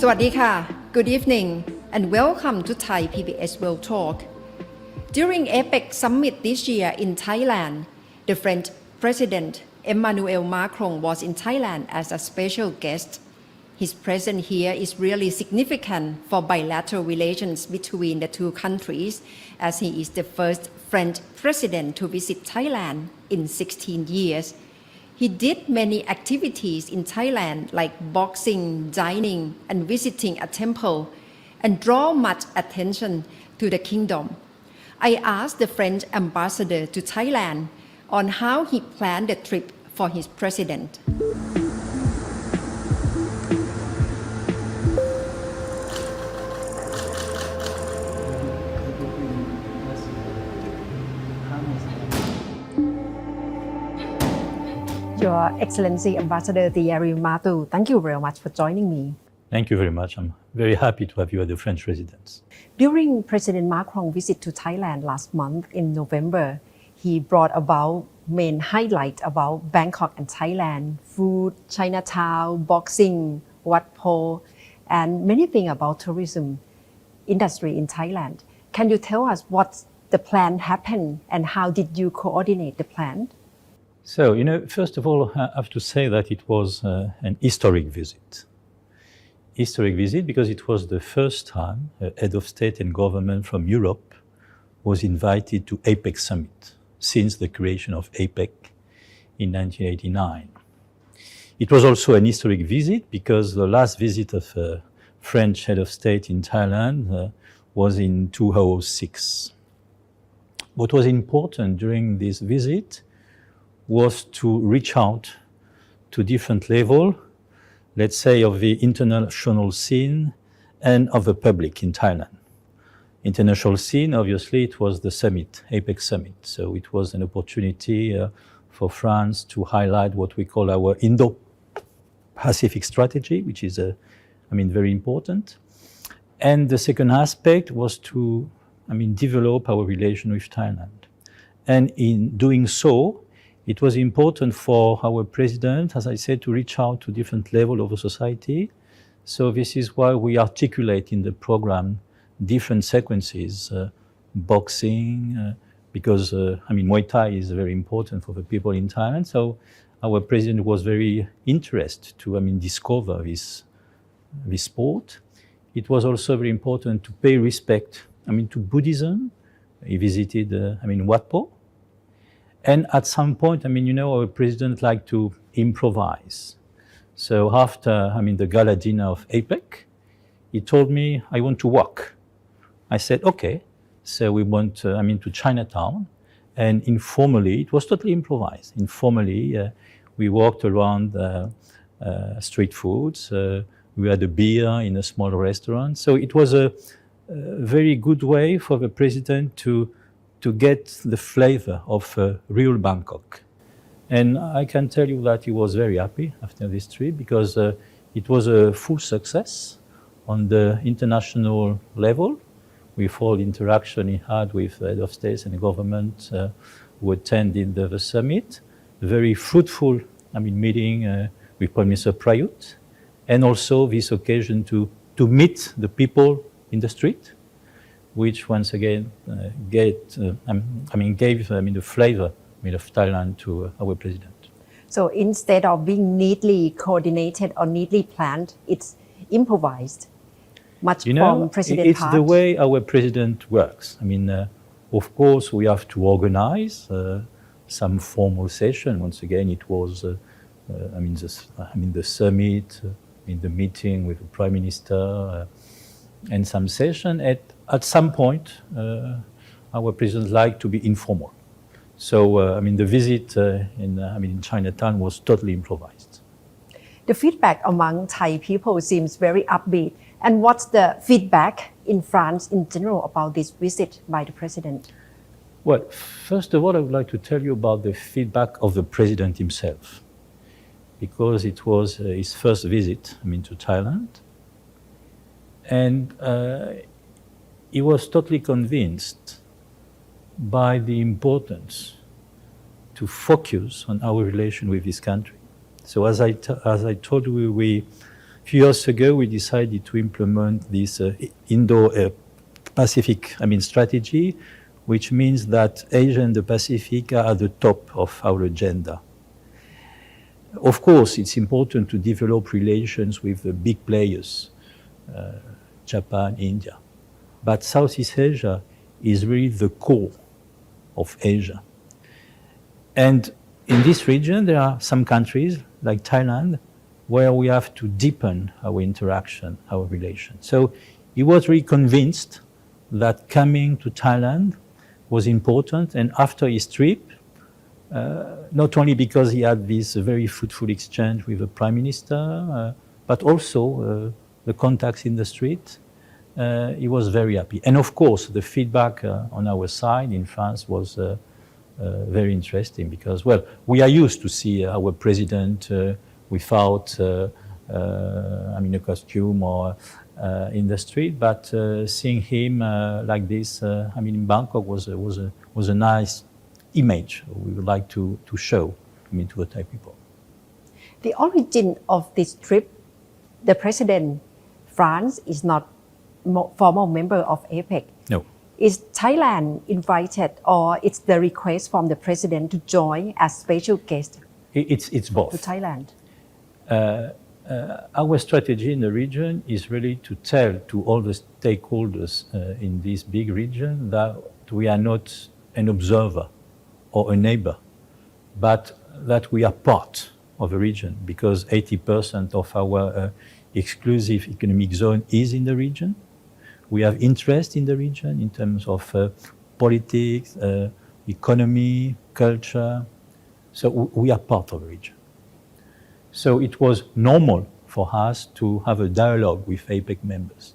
สวัสดีค่ะ Good evening and welcome to Thai PBS World Talk. During APEC Summit this year in Thailand, the French President Emmanuel Macron was in Thailand as a special guest. His presence here is really significant for bilateral relations between the two countries, as he is the first French president to visit Thailand in 16 years. He did many activities in Thailand like boxing, dining, and visiting a temple, and draw much attention to the kingdom. I asked the French ambassador to Thailand on how he planned the trip for his president. Your Excellency Ambassador Thierry Martou, thank you very much for joining me. Thank you very much. I'm very happy to have you at the French residence. During President Macron's visit to Thailand last month in November, he brought about main highlights about Bangkok and Thailand, food, Chinatown, boxing, Wat Po, and many things about tourism industry in Thailand. Can you tell us what the plan happened and how did you coordinate the plan? So, first of all, I have to say that it was an historic visit. Historic visit because it was the first time a head of state and government from Europe was invited to APEC Summit since the creation of APEC in 1989. It was also an historic visit because the last visit of a French head of state in Thailand was in 2006. What was important during this visit was to reach out to different levels, let's say, of the international scene and of the public in Thailand. International scene, obviously, it was the summit, APEC Summit. So it was an opportunity for France to highlight what we call our Indo-Pacific strategy, which is, very important. And the second aspect was to, develop our relation with Thailand. And in doing so, it was important for our president, as I said, to reach out to different levels of the society. So this is why we articulate in the program different sequences, boxing, because, Muay Thai is very important for the people in Thailand. So our president was very interested to, discover this sport. It was also very important to pay respect, to Buddhism. He visited, Wat Po. And at some point, our president liked to improvise. So after, the gala dinner of APEC, he told me, I want to walk. I said, okay. So we went, to Chinatown. And informally, it was totally improvised. Informally, we walked around street foods. We had a beer in a small restaurant. So it was a very good way for the president to get the flavor of real Bangkok. And I can tell you that he was very happy after this trip because it was a full success on the international level with all the interaction he had with head of states and government who attended the summit. A very fruitful meeting with Prime Minister Prayut, and also this occasion to meet the people in the street, which once again gave the flavor of Thailand to our president. So instead of being neatly coordinated or neatly planned, it's improvised. Much from President it's the way our president works. Of course, we have to organize some formal session. Once again, it was, the summit, the meeting with the Prime Minister, and some session. At some point, our president liked to be informal. So, the visit in Chinatown was totally improvised. The feedback among Thai people seems very upbeat. And what's the feedback in France in general about this visit by the president? Well, first of all, I would like to tell you about the feedback of the president himself, because it was his first visit, to Thailand. And he was totally convinced by the importance to focus on our relation with this country. So as I told you, we few years ago, we decided to implement this Indo-Pacific strategy, which means that Asia and the Pacific are at the top of our agenda. Of course, it's important to develop relations with the big players, Japan, India. But Southeast Asia is really the core of Asia. And in this region, there are some countries like Thailand where we have to deepen our interaction, our relation. So he was really convinced that coming to Thailand was important. And after his trip, not only because he had this very fruitful exchange with the Prime Minister, but also the contacts in the street, he was very happy. And of course, the feedback on our side in France was very interesting because, well, we are used to see our president without a costume or in the street, but seeing him like this, in Bangkok was a nice image we would like to show to the Thai people. The origin of this trip, the president, France is not formal member of APEC. No. Is Thailand invited or it's the request from the president to join as special guest? It's both. To Thailand. Our strategy in the region is really to tell to all the stakeholders in this big region that we are not an observer or a neighbor, but that we are part of the region because 80% of our exclusive economic zone is in the region. We have interest in the region in terms of politics, economy, culture. So we are part of the region. So it was normal for us to have a dialogue with APEC members.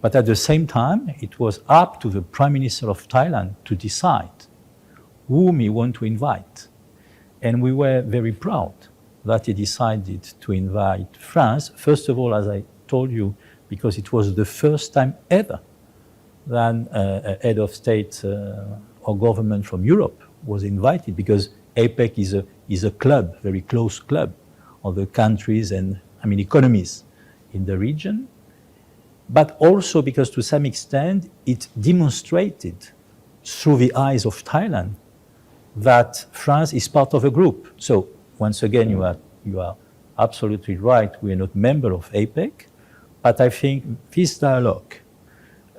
But at the same time, it was up to the Prime Minister of Thailand to decide whom he wanted to invite. And we were very proud that he decided to invite France, first of all, as I told you, because it was the first time ever that a head of state or government from Europe was invited, because APEC is a club, very close club of the countries and economies in the region, but also because to some extent it demonstrated through the eyes of Thailand that France is part of a group. So once again, you are absolutely right. We are not member of APEC, but I think this dialogue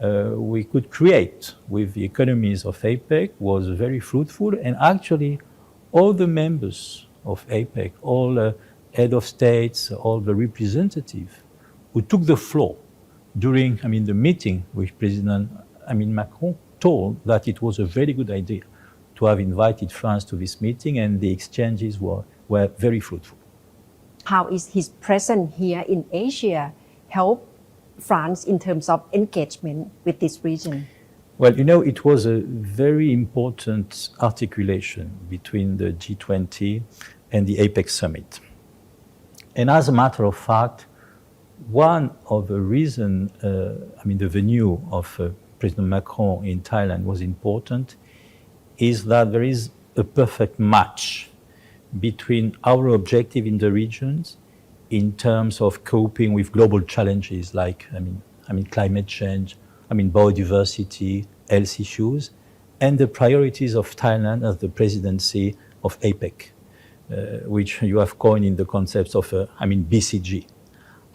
we could create with the economies of APEC was very fruitful, and actually all the members of APEC, all head of states, all the representatives who took the floor during the meeting with President Macron told that it was a very good idea to have invited France to this meeting, and the exchanges were very fruitful. How is his presence here in Asia help France in terms of engagement with this region? Well, it was a very important articulation between the G20 and the APEC Summit. And as a matter of fact, one of the reasons, the venue of President Macron in Thailand was important, is that there is a perfect match between our objective in the regions in terms of coping with global challenges like climate change, biodiversity, health issues, and the priorities of Thailand as the presidency of APEC, which you have coined in the concepts of BCG.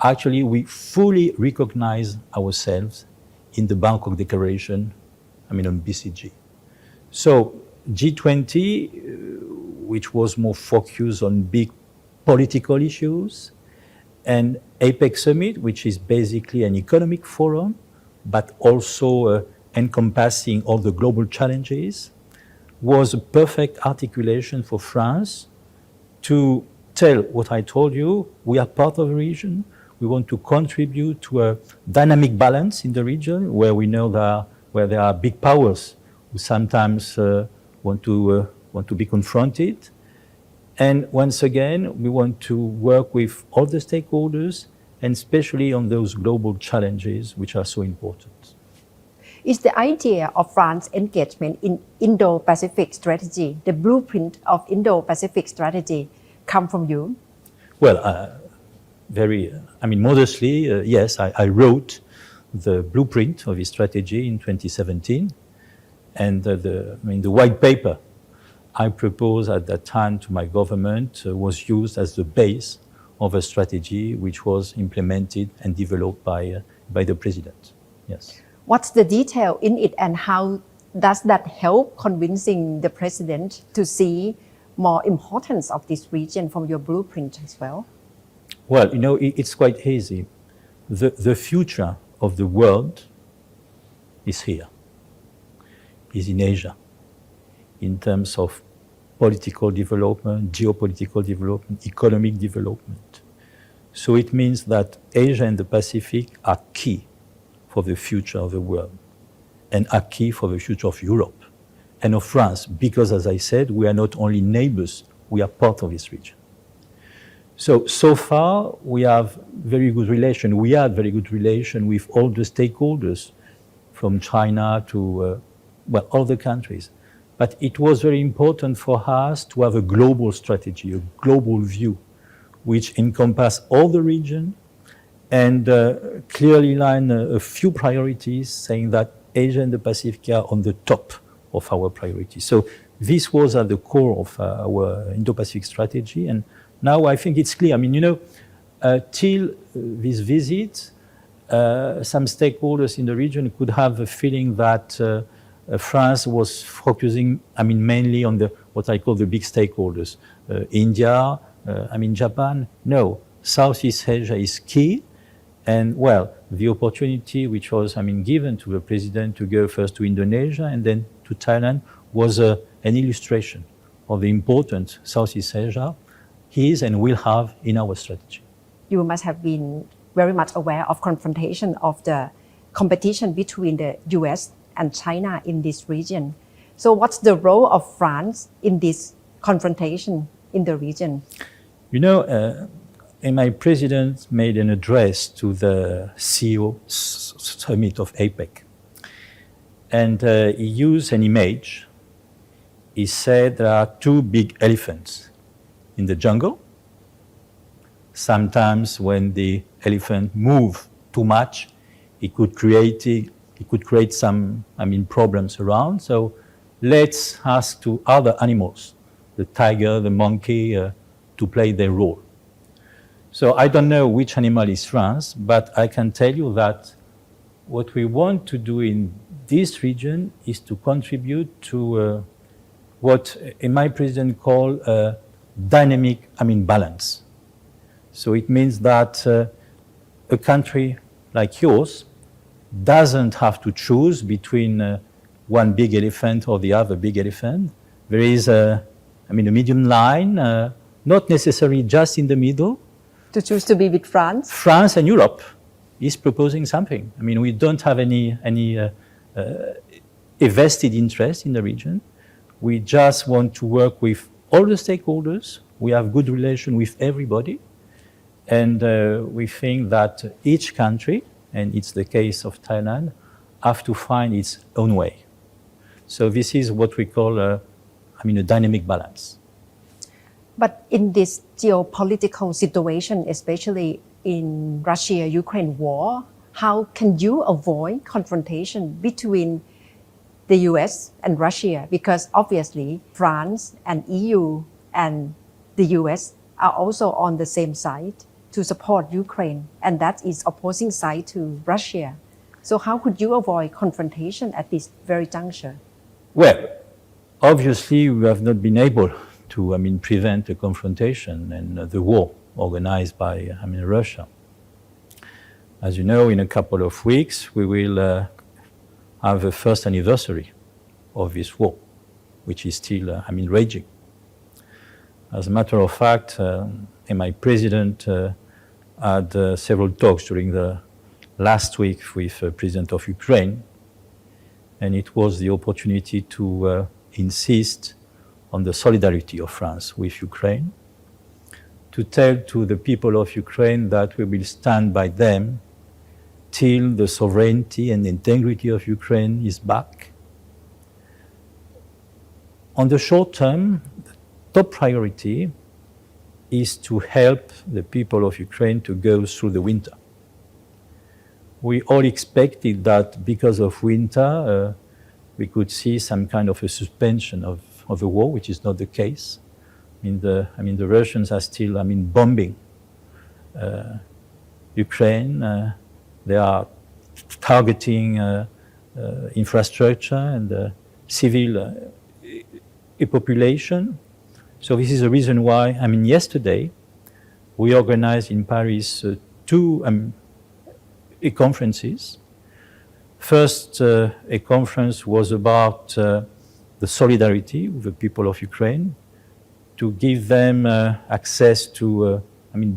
Actually, we fully recognize ourselves in the Bangkok Declaration, on BCG. So G20, which was more focused on big political issues, and APEC Summit, which is basically an economic forum, but also encompassing all the global challenges, was a perfect articulation for France to tell what I told you. We are part of the region. We want to contribute to a dynamic balance in the region where we know where there are big powers who sometimes want to be confronted. And once again, we want to work with all the stakeholders, and especially on those global challenges which are so important. Is the idea of France's engagement in Indo-Pacific strategy, the blueprint of Indo-Pacific strategy, come from you? Well, very, modestly, yes, I wrote the blueprint of his strategy in 2017, and the white paper I proposed at that time to my government was used as the base of a strategy which was implemented and developed by the president. Yes. What's the detail in it, and how does that help convincing the president to see more importance of this region from your blueprint as well? Well, it's quite easy. The future of the world is here, is in Asia, in terms of political development, geopolitical development, economic development. So it means that Asia and the Pacific are key for the future of the world and are key for the future of Europe and of France, because, as I said, we are not only neighbors, we are part of this region. So far, we have very good relation. We had very good relation with all the stakeholders, from China to, all the countries. But it was very important for us to have a global strategy, a global view, which encompasses all the region and clearly line a few priorities, saying that Asia and the Pacific are on the top of our priorities. So this was at the core of our Indo-Pacific strategy. And now I think it's clear. Till this visit, some stakeholders in the region could have a feeling that France was focusing, mainly on what I call the big stakeholders, India, Japan. No, Southeast Asia is key, and the opportunity which was, given to the president to go first to Indonesia and then to Thailand was an illustration of the importance Southeast Asia is and will have in our strategy. You must have been very much aware of confrontation of the competition between the US and China in this region. So what's the role of France in this confrontation in the region? My president made an address to the CEO summit of APEC. And he used an image. He said there are two big elephants in the jungle. Sometimes when the elephant moves too much, it could create some, problems around. So let's ask to other animals, the tiger, the monkey, to play their role. So I don't know which animal is France, but I can tell you that what we want to do in this region is to contribute to what my president called dynamic, balance. So it means that a country like yours doesn't have to choose between one big elephant or the other big elephant. There is a medium line, not necessarily just in the middle. To choose to be with France? France and Europe is proposing something. We don't have any a vested interest in the region. We just want to work with all the stakeholders. We have good relation with everybody. And we think that each country, and it's the case of Thailand, have to find its own way. So this is what we call a dynamic balance. But in this geopolitical situation, especially in Russia-Ukraine war, how can you avoid confrontation between the US and Russia? Because obviously France and EU and the US are also on the same side to support Ukraine, and that is opposing side to Russia. So how could you avoid confrontation at this very juncture? Well, obviously we have not been able to prevent a confrontation and the war organized by Russia. As you know, in a couple of weeks we will have the first anniversary of this war, which is still raging. As a matter of fact, my president had several talks during the last week with the president of Ukraine, and it was the opportunity to insist on the solidarity of France with Ukraine, to tell to the people of Ukraine that we will stand by them till the sovereignty and integrity of Ukraine is back. On the short term, the top priority is to help the people of Ukraine to go through the winter. We all expected that because of winter, we could see some kind of a suspension of the war, which is not the case. The Russians are still, bombing Ukraine. They are targeting infrastructure and civil population. So this is the reason why, yesterday, we organized in Paris two conferences. First, a conference was about the solidarity with the people of Ukraine, to give them access to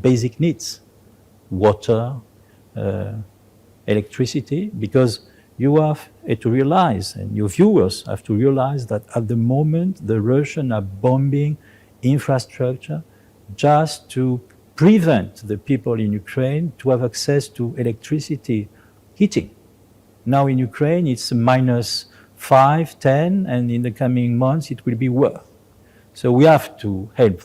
basic needs, water, electricity, because you have to realize, and your viewers have to realize, that at the moment the Russians are bombing infrastructure just to prevent the people in Ukraine to have access to electricity, heating. Now in Ukraine it's -5, 10, and in the coming months it will be worse. So we have to help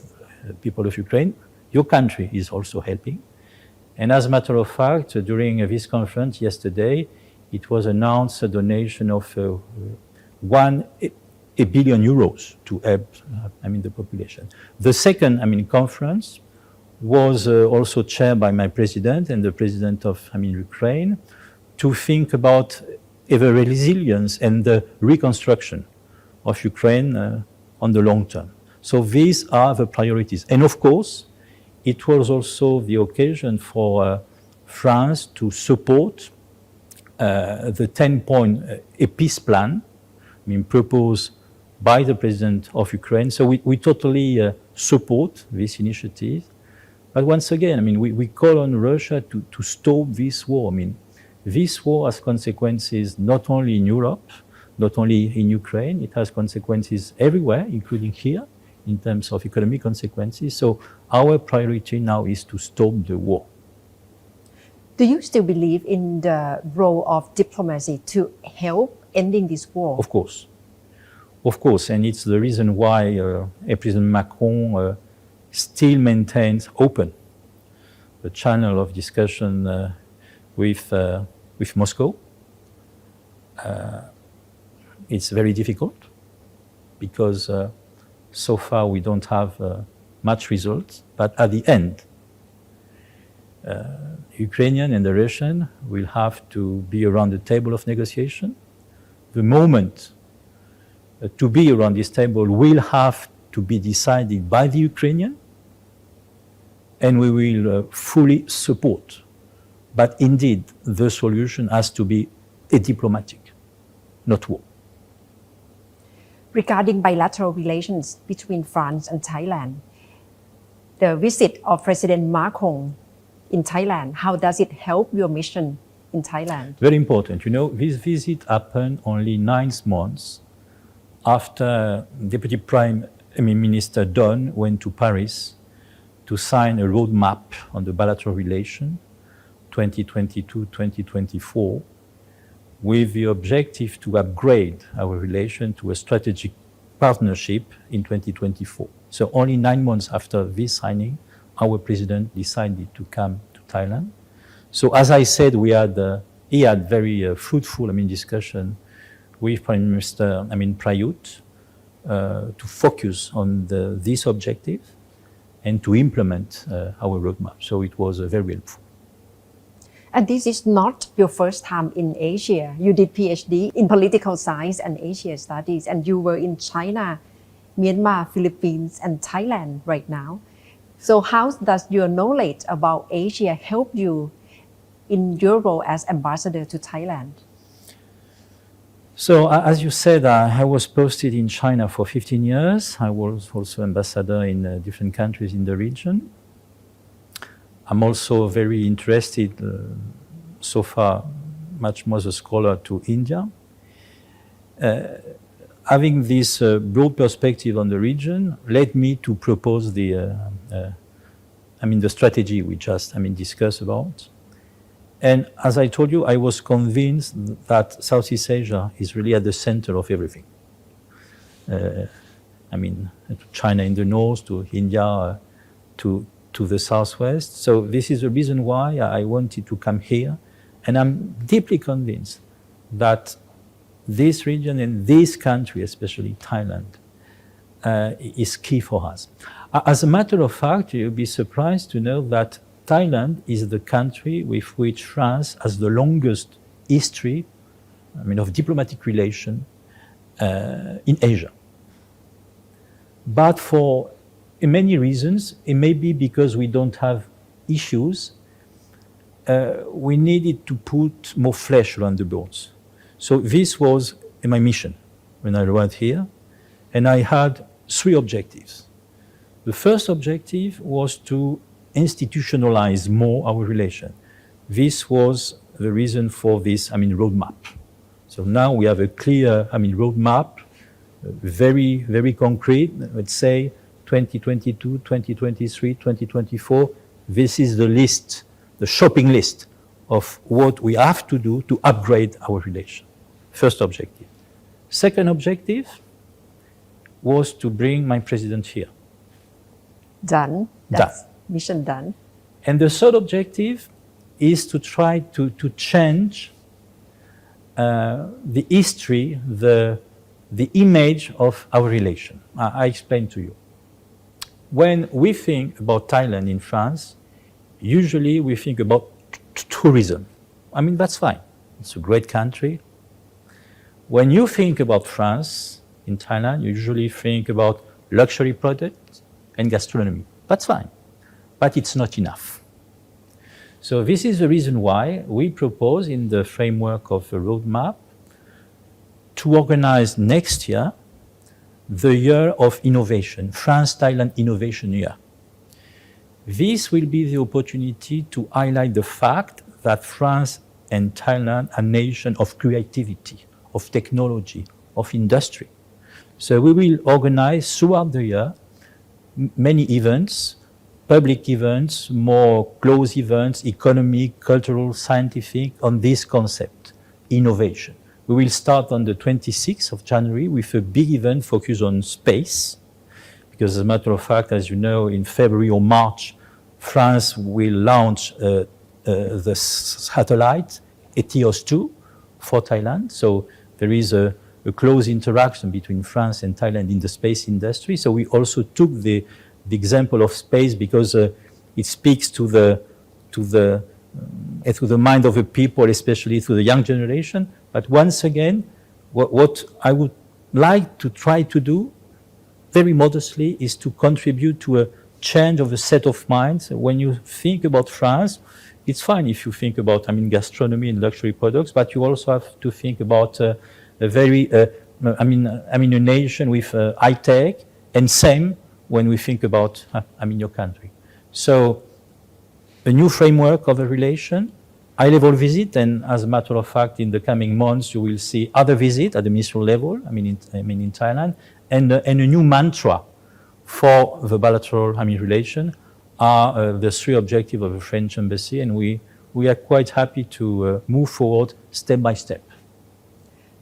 the people of Ukraine. Your country is also helping. And as a matter of fact, during this conference yesterday, it was announced a donation of 1 billion euros to help the population. The second conference was also chaired by my president and the president of Ukraine, to think about the resilience and the reconstruction of Ukraine on the long term. So these are the priorities. And of course, it was also the occasion for France to support the 10-point peace plan proposed by the president of Ukraine. So we totally support this initiative. But once again, we call on Russia to stop this war. This war has consequences not only in Europe, not only in Ukraine, it has consequences everywhere, including here, in terms of economic consequences. So our priority now is to stop the war. Do you still believe in the role of diplomacy to help ending this war? Of course, and it's the reason why President Macron still maintains open the channel of discussion with Moscow. It's very difficult because so far we don't have much results, but at the end, Ukrainian and the Russian will have to be around the table of negotiation. The moment to be around this table will have to be decided by the Ukrainian, and we will fully support. But indeed, the solution has to be diplomatic, not war. Regarding bilateral relations between France and Thailand, the visit of President Macron in Thailand, how does it help your mission in Thailand? Very important. This visit happened only 9 months after Deputy Prime Minister Don went to Paris to sign a roadmap on the bilateral relation 2022-2024, with the objective to upgrade our relation to a strategic partnership in 2024. So only 9 months after this signing, our president decided to come to Thailand. So as I said, he had very fruitful discussion with Prime Minister Prayut to focus on this objective and to implement our roadmap. So it was very helpful. And this is not your first time in Asia. You did PhD in political science and Asia studies, and you were in China, Myanmar, Philippines, and Thailand right now. So how does your knowledge about Asia help you in your role as ambassador to Thailand? So as you said, I was posted in China for 15 years. I was also ambassador in different countries in the region. I'm also very interested, so far, much more as a scholar, to India. Having this broad perspective on the region led me to propose the strategy we just discussed about. And as I told you, I was convinced that Southeast Asia is really at the center of everything. China in the north, to India to the southwest. So this is the reason why I wanted to come here. And I'm deeply convinced that this region and this country, especially Thailand, is key for us. As a matter of fact, you'll be surprised to know that Thailand is the country with which France has the longest history, of diplomatic relation in Asia. But for many reasons, it may be because we don't have issues, we needed to put more flesh around the bones. So this was my mission when I arrived here, and I had 3 objectives. The first objective was to institutionalize more our relation. This was the reason for this, roadmap. So now we have a clear, roadmap, very, very concrete. Let's say 2022, 2023, 2024. This is the list, the shopping list of what we have to do to upgrade our relation. First objective. Second objective was to bring my president here. Done. That's mission done. And the third objective is to try to change the history, the image of our relation. I explain to you. When we think about Thailand in France, usually we think about tourism. That's fine. It's a great country. When you think about France in Thailand, you usually think about luxury products and gastronomy. That's fine. But it's not enough. So this is the reason why we propose in the framework of the roadmap to organize next year the year of innovation, France-Thailand Innovation Year. This will be the opportunity to highlight the fact that France and Thailand are nations of creativity, of technology, of industry. So we will organize throughout the year many events, public events, more close events, economic, cultural, scientific, on this concept, innovation. We will start on the 26th of January with a big event focused on space, because as a matter of fact, as you know, in February or March, France will launch the satellite ETIOS-2 for Thailand. So there is a close interaction between France and Thailand in the space industry. So we also took the example of space because it speaks to the mind of the people, especially to the young generation. But once again, what I would like to try to do, very modestly, is to contribute to a change of a set of minds. When you think about France, it's fine if you think about, gastronomy and luxury products, but you also have to think about a nation with high tech, and same when we think about, your country. So a new framework of a relation, high-level visit, and as a matter of fact, in the coming months, you will see other visits at the ministerial level, in Thailand, and a new mantra for the bilateral, relation are the 3 objectives of the French embassy, and we are quite happy to move forward step by step.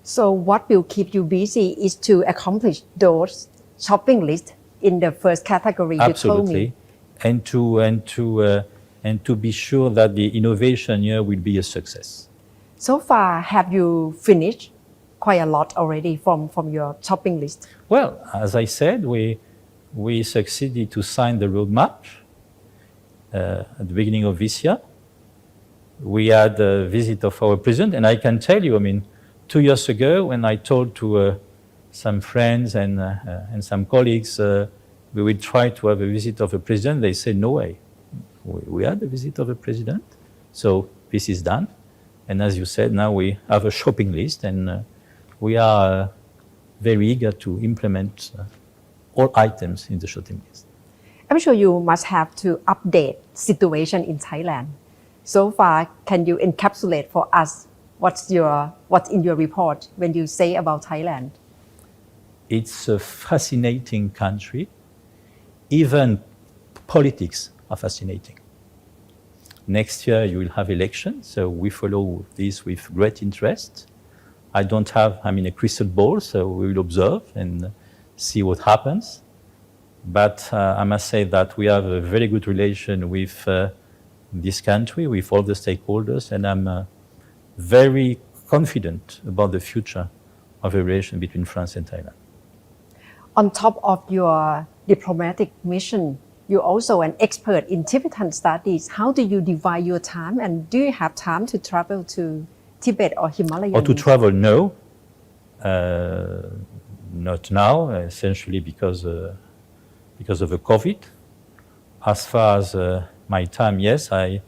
So what will keep you busy is to accomplish those shopping lists in the first category. Absolutely, you told me. And to be sure that the innovation year will be a success. So far, have you finished quite a lot already from your shopping list? Well, as I said, we succeeded to sign the roadmap at the beginning of this year. We had a visit of our president, and I can tell you, 2 years ago, when I told to some friends and some colleagues we will try to have a visit of the president, they said, no way. We had a visit of the president, so this is done. And as you said, now we have a shopping list, and we are very eager to implement all items in the shopping list. I'm sure you must have to update situation in Thailand. So far, can you encapsulate for us what's in your report when you say about Thailand? It's a fascinating country. Even politics are fascinating. Next year you will have elections, so we follow this with great interest. I don't have, a crystal ball, so we will observe and see what happens. But I must say that we have a very good relation with this country, with all the stakeholders, and I'm very confident about the future of the relation between France and Thailand. On top of your diplomatic mission, you're also an expert in Tibetan studies. How do you divide your time, and do you have time to travel to Tibet or Himalaya? Or to travel, no. Not now, essentially because of the COVID. As far as my time, yes, I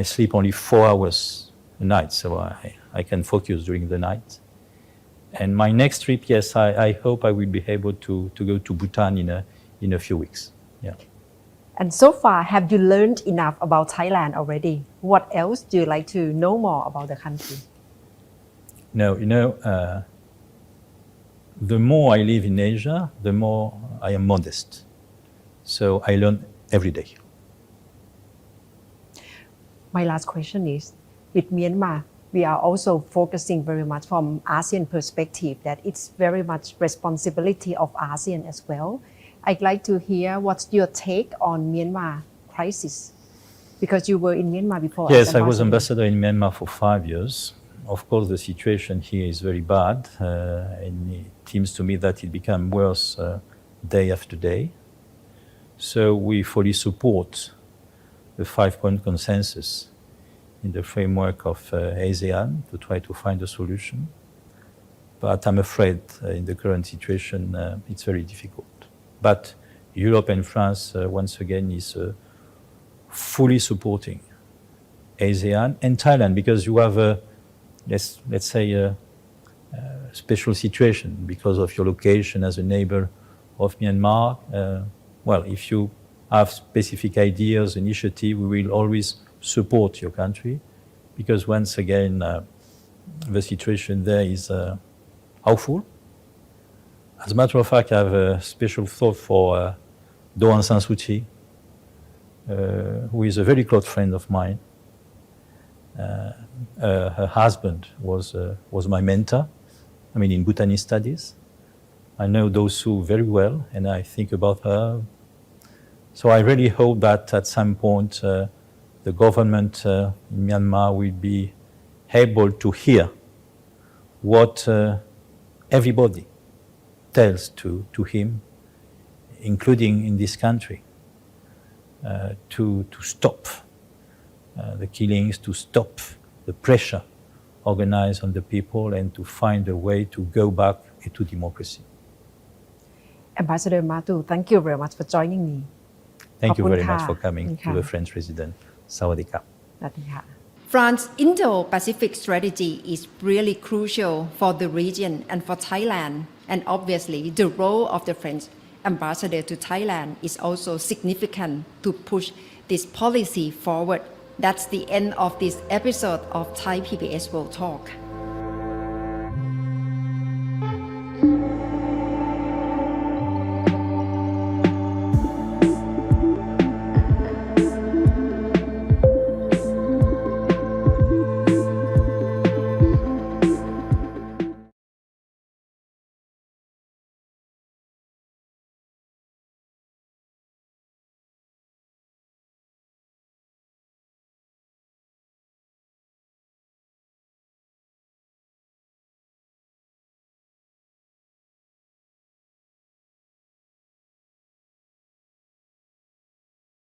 sleep only 4 hours a night, so I can focus during the night. And my next trip, yes, I hope I will be able to go to Bhutan in a few weeks. Yeah. And so far, have you learned enough about Thailand already? What else do you like to know more about the country? No, the more I live in Asia, the more I am modest. So I learn every day. My last question is, with Myanmar, we are also focusing very much from ASEAN perspective that it's very much responsibility of ASEAN as well. I'd like to hear what's your take on Myanmar crisis, because you were in Myanmar before. Yes, I was ambassador in Myanmar for 5 years. Of course, the situation here is very bad, and it seems to me that it becomes worse day after day. So we fully support the 5-point consensus in the framework of ASEAN to try to find a solution. But I'm afraid in the current situation, it's very difficult. But Europe and France, once again, is fully supporting ASEAN and Thailand, because you have a, let's say, a special situation because of your location as a neighbor of Myanmar. Well, if you have specific ideas, initiative, we will always support your country, because once again, the situation there is awful. As a matter of fact, I have a special thought for Daw Aung San Suu Kyi, who is a very close friend of mine. Her husband was my mentor, in Bhutanese studies. I know Daw Suu very well, and I think about her. So I really hope that at some point the government in Myanmar will be able to hear what everybody tells to him, including in this country, to stop the killings, to stop the pressure organized on the people, and to find a way to go back to democracy. Ambassador Mathu, thank you very much for joining me. Thank you very much for coming to the French President. Sawadee ka. France's Indo-Pacific strategy is really crucial for the region and for Thailand. And obviously, the role of the French ambassador to Thailand is also significant to push this policy forward. That's the end of this episode of Thai PBS World Talk.